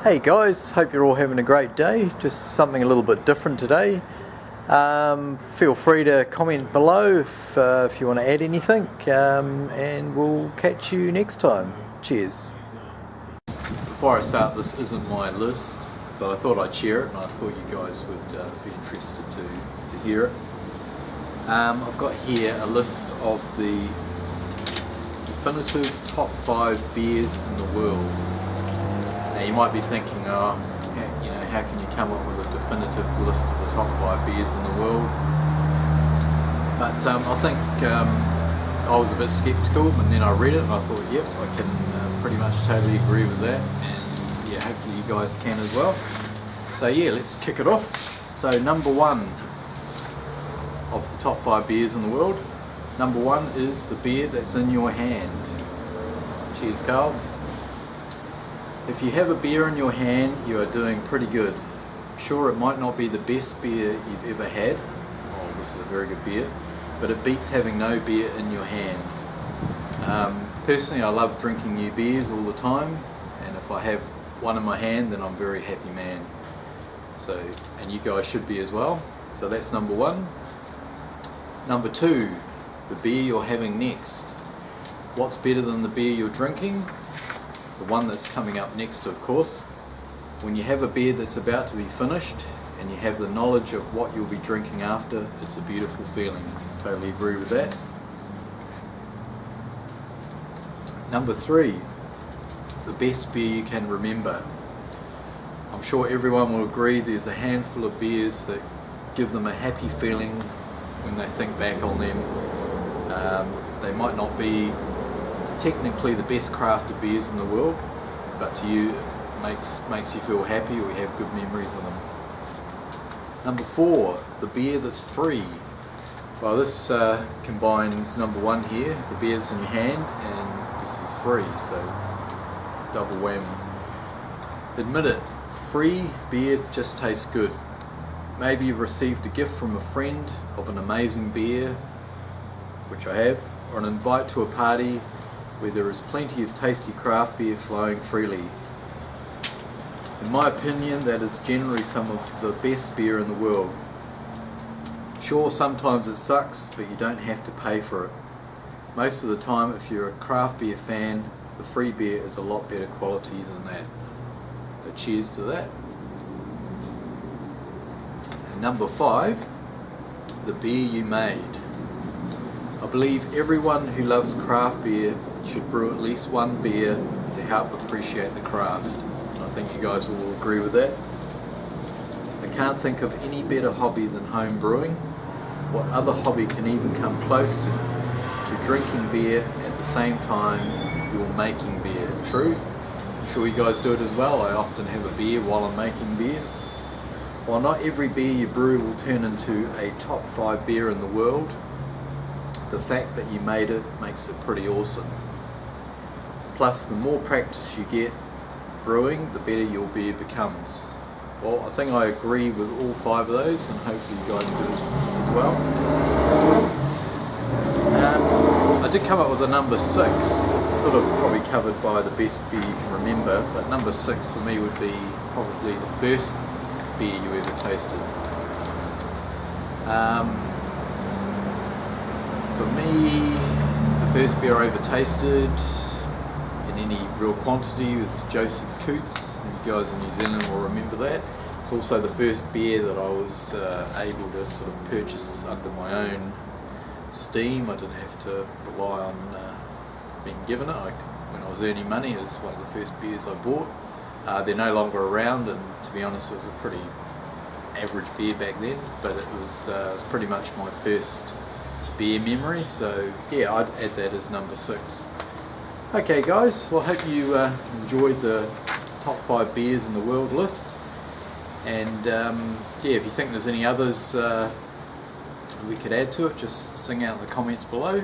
Hey guys, hope you're all having a great day. Just something a little bit different today. Feel free to comment below if you want to add anything, and we'll catch you next time. Cheers. Before I start, this isn't my list, but I thought I'd share it, and I thought you guys would be interested to hear it. I've got here a list of the definitive top 5 beers in the world. Now you might be thinking, how can you come up with a definitive list of the top 5 beers in the world? But I think I was a bit skeptical, and then I read it and I thought, yep, I can pretty much totally agree with that, and yeah, hopefully you guys can as well. So yeah, let's kick it off. So number 1 of the top 5 beers in the world. Number 1 is the beer that's in your hand. Cheers, Carl. If you have a beer in your hand, you are doing pretty good. Sure, it might not be the best beer you've ever had. Oh, this is a very good beer. But it beats having no beer in your hand. Personally, I love drinking new beers all the time. And if I have one in my hand, then I'm a very happy man. So, and you guys should be as well. So that's number 1. Number 2, the beer you're having next. What's better than the beer you're drinking? The one that's coming up next, of course. When you have a beer that's about to be finished and you have the knowledge of what you'll be drinking after, it's a beautiful feeling. Totally agree with that. Number 3, the best beer you can remember. I'm sure everyone will agree there's a handful of beers that give them a happy feeling when they think back on them. They might not be technically the best crafted beers in the world, but to you it makes you feel happy, or you have good memories of them. Number 4, the beer that's free. Well, this combines number 1 here, the beer's in your hand, and this is free, so double whammy. Admit it, free beer just tastes good. Maybe you've received a gift from a friend of an amazing beer, which I have, or an invite to a party where there is plenty of tasty craft beer flowing freely. In my opinion, that is generally some of the best beer in the world. Sure, sometimes it sucks, but you don't have to pay for it. Most of the time, if you're a craft beer fan, the free beer is a lot better quality than that. So cheers to that. And number 5, the beer you made. I believe everyone who loves craft beer should brew at least one beer to help appreciate the craft. And I think you guys will all agree with that. I can't think of any better hobby than home brewing. What other hobby can even come close to drinking beer at the same time you're making beer? True? I'm sure you guys do it as well. I often have a beer while I'm making beer. While not every beer you brew will turn into a top 5 beer in the world, the fact that you made it makes it pretty awesome. Plus, the more practice you get brewing, the better your beer becomes. Well, I think I agree with all 5 of those, and hopefully you guys do as well. I did come up with a number 6. It's sort of probably covered by the best beer you can remember, but number 6 for me would be probably the first beer you ever tasted. For me, the first beer I ever tasted in any real quantity was Joseph Coots. You guys in New Zealand will remember that. It's also the first beer that I was able to sort of purchase under my own steam. I didn't have to rely on being given it. When I was earning money, it was one of the first beers I bought. They're no longer around, and to be honest, it was a pretty average beer back then, but it was pretty much my first beer memory, so yeah, I'd add that as number 6. Okay guys, well, I hope you enjoyed the top 5 beers in the world list, and yeah, if you think there's any others we could add to it, just sing out in the comments below.